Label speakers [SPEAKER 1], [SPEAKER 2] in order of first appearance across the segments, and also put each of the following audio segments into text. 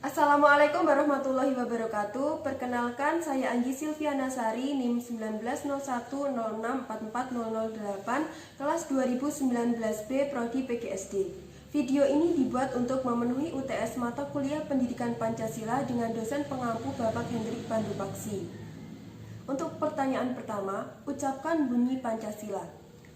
[SPEAKER 1] Assalamualaikum warahmatullahi wabarakatuh. Perkenalkan, saya Anggi Silviana Sari, NIM 190106440008, kelas 2019B, Prodi PGSD. Video ini dibuat untuk memenuhi UTS mata kuliah Pendidikan Pancasila dengan dosen pengampu Bapak Hendrik Pandupaksi. Untuk pertanyaan pertama, ucapkan bunyi Pancasila.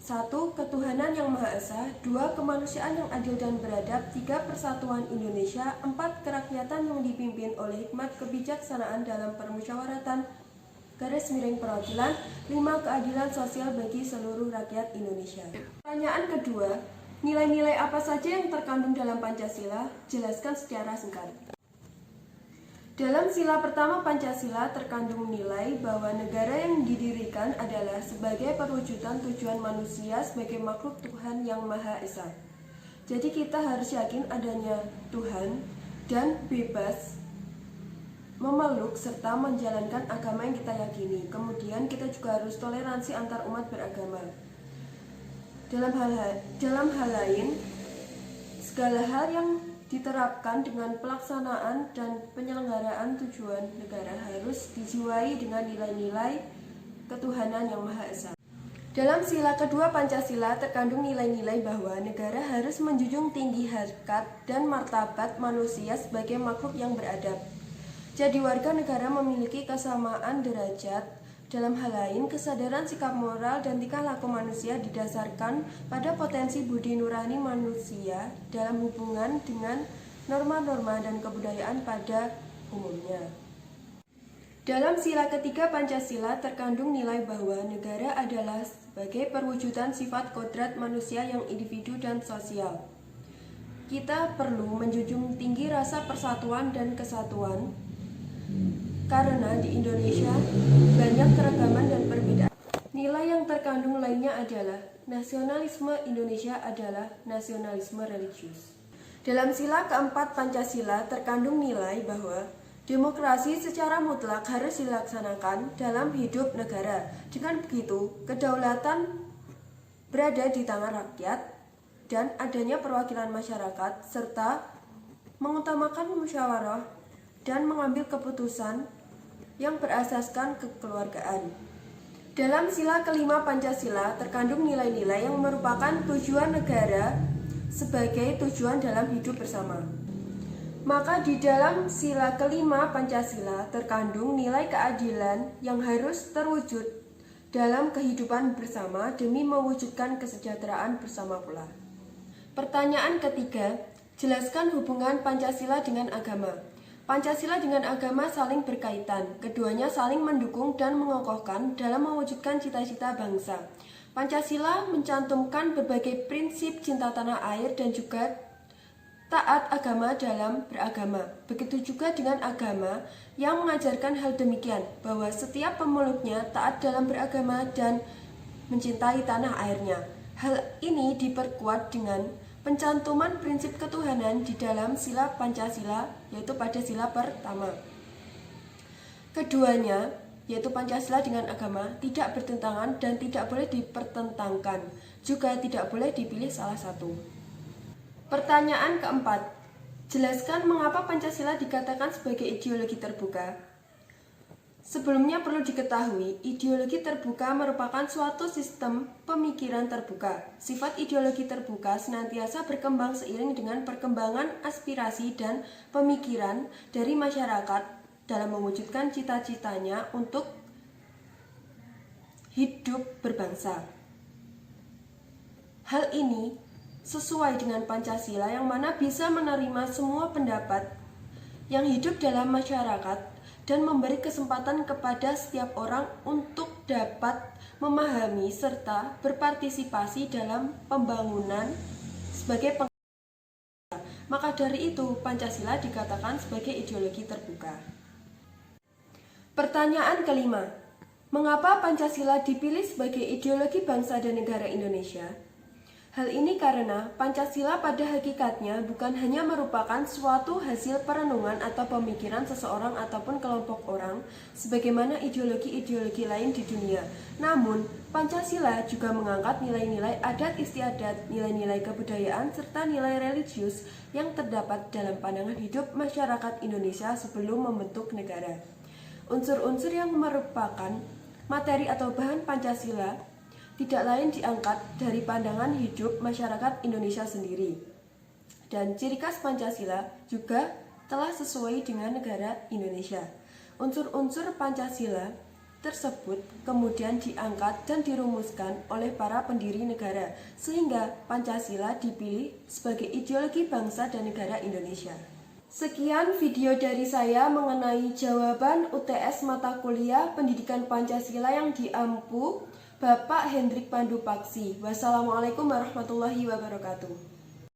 [SPEAKER 1] 1. Ketuhanan yang Maha Esa. 2. Kemanusiaan yang adil dan beradab. 3. Persatuan Indonesia. 4. Kerakyatan yang dipimpin oleh hikmat kebijaksanaan dalam permusyawaratan _perwakilan. 5. Keadilan sosial bagi seluruh rakyat Indonesia. Pertanyaan kedua, nilai-nilai apa saja yang terkandung dalam Pancasila? Jelaskan secara singkat. Dalam sila pertama Pancasila terkandung nilai bahwa negara yang didirikan adalah sebagai perwujudan tujuan manusia sebagai makhluk Tuhan yang Maha Esa. Jadi kita harus yakin adanya Tuhan dan bebas memeluk serta menjalankan agama yang kita yakini. Kemudian kita juga harus toleransi antar umat beragama. Dalam hal lain, segala hal yang diterapkan dengan pelaksanaan dan penyelenggaraan tujuan negara harus dijiwai dengan nilai-nilai ketuhanan yang Maha Esa. Dalam sila kedua Pancasila terkandung nilai-nilai bahwa negara harus menjunjung tinggi harkat dan martabat manusia sebagai makhluk yang beradab. Jadi warga negara memiliki kesamaan derajat. Dalam hal lain, kesadaran sikap moral dan tingkah laku manusia didasarkan pada potensi budi nurani manusia dalam hubungan dengan norma-norma dan kebudayaan pada umumnya. Dalam sila ketiga Pancasila terkandung nilai bahwa negara adalah sebagai perwujudan sifat kodrat manusia yang individu dan sosial. Kita perlu menjunjung tinggi rasa persatuan dan kesatuan, karena di Indonesia banyak keragaman dan perbedaan. Nilai yang terkandung lainnya adalah nasionalisme Indonesia adalah nasionalisme religius. Dalam sila keempat Pancasila terkandung nilai bahwa demokrasi secara mutlak harus dilaksanakan dalam hidup negara. Dengan begitu, kedaulatan berada di tangan rakyat dan adanya perwakilan masyarakat serta mengutamakan musyawarah dan mengambil keputusan yang berasaskan kekeluargaan. Dalam sila kelima Pancasila terkandung nilai-nilai yang merupakan tujuan negara sebagai tujuan dalam hidup bersama. Maka di dalam sila kelima Pancasila terkandung nilai keadilan yang harus terwujud dalam kehidupan bersama demi mewujudkan kesejahteraan bersama pula. Pertanyaan ketiga, jelaskan hubungan Pancasila dengan agama. Pancasila dengan agama saling berkaitan, keduanya saling mendukung dan mengokohkan dalam mewujudkan cita-cita bangsa. Pancasila mencantumkan berbagai prinsip cinta tanah air dan juga taat agama dalam beragama. Begitu juga dengan agama yang mengajarkan hal demikian, bahwa setiap pemeluknya taat dalam beragama dan mencintai tanah airnya. Hal ini diperkuat dengan pencantuman prinsip ketuhanan di dalam sila Pancasila, yaitu pada sila pertama. Keduanya, yaitu Pancasila dengan agama, tidak bertentangan dan tidak boleh dipertentangkan, juga tidak boleh dipilih salah satu. Pertanyaan keempat, jelaskan mengapa Pancasila dikatakan sebagai ideologi terbuka. Sebelumnya perlu diketahui, ideologi terbuka merupakan suatu sistem pemikiran terbuka. Sifat ideologi terbuka senantiasa berkembang seiring dengan perkembangan aspirasi dan pemikiran dari masyarakat dalam mewujudkan cita-citanya untuk hidup berbangsa. Hal ini sesuai dengan Pancasila yang mana bisa menerima semua pendapat yang hidup dalam masyarakat dan memberi kesempatan kepada setiap orang untuk dapat memahami serta berpartisipasi dalam pembangunan sebagai pengguna. Maka dari itu, Pancasila dikatakan sebagai ideologi terbuka. Pertanyaan kelima, mengapa Pancasila dipilih sebagai ideologi bangsa dan negara Indonesia? Hal ini karena Pancasila pada hakikatnya bukan hanya merupakan suatu hasil perenungan atau pemikiran seseorang ataupun kelompok orang sebagaimana ideologi-ideologi lain di dunia. Namun, Pancasila juga mengangkat nilai-nilai adat istiadat, nilai-nilai kebudayaan, serta nilai religius yang terdapat dalam pandangan hidup masyarakat Indonesia sebelum membentuk negara. Unsur-unsur yang merupakan materi atau bahan Pancasila tidak lain diangkat dari pandangan hidup masyarakat Indonesia sendiri. Dan ciri khas Pancasila juga telah sesuai dengan negara Indonesia. Unsur-unsur Pancasila tersebut kemudian diangkat dan dirumuskan oleh para pendiri negara, sehingga Pancasila dipilih sebagai ideologi bangsa dan negara Indonesia. Sekian video dari saya mengenai jawaban UTS mata kuliah Pendidikan Pancasila yang diampu Bapak Hendrik Pandu Paksi. Wassalamualaikum warahmatullahi wabarakatuh.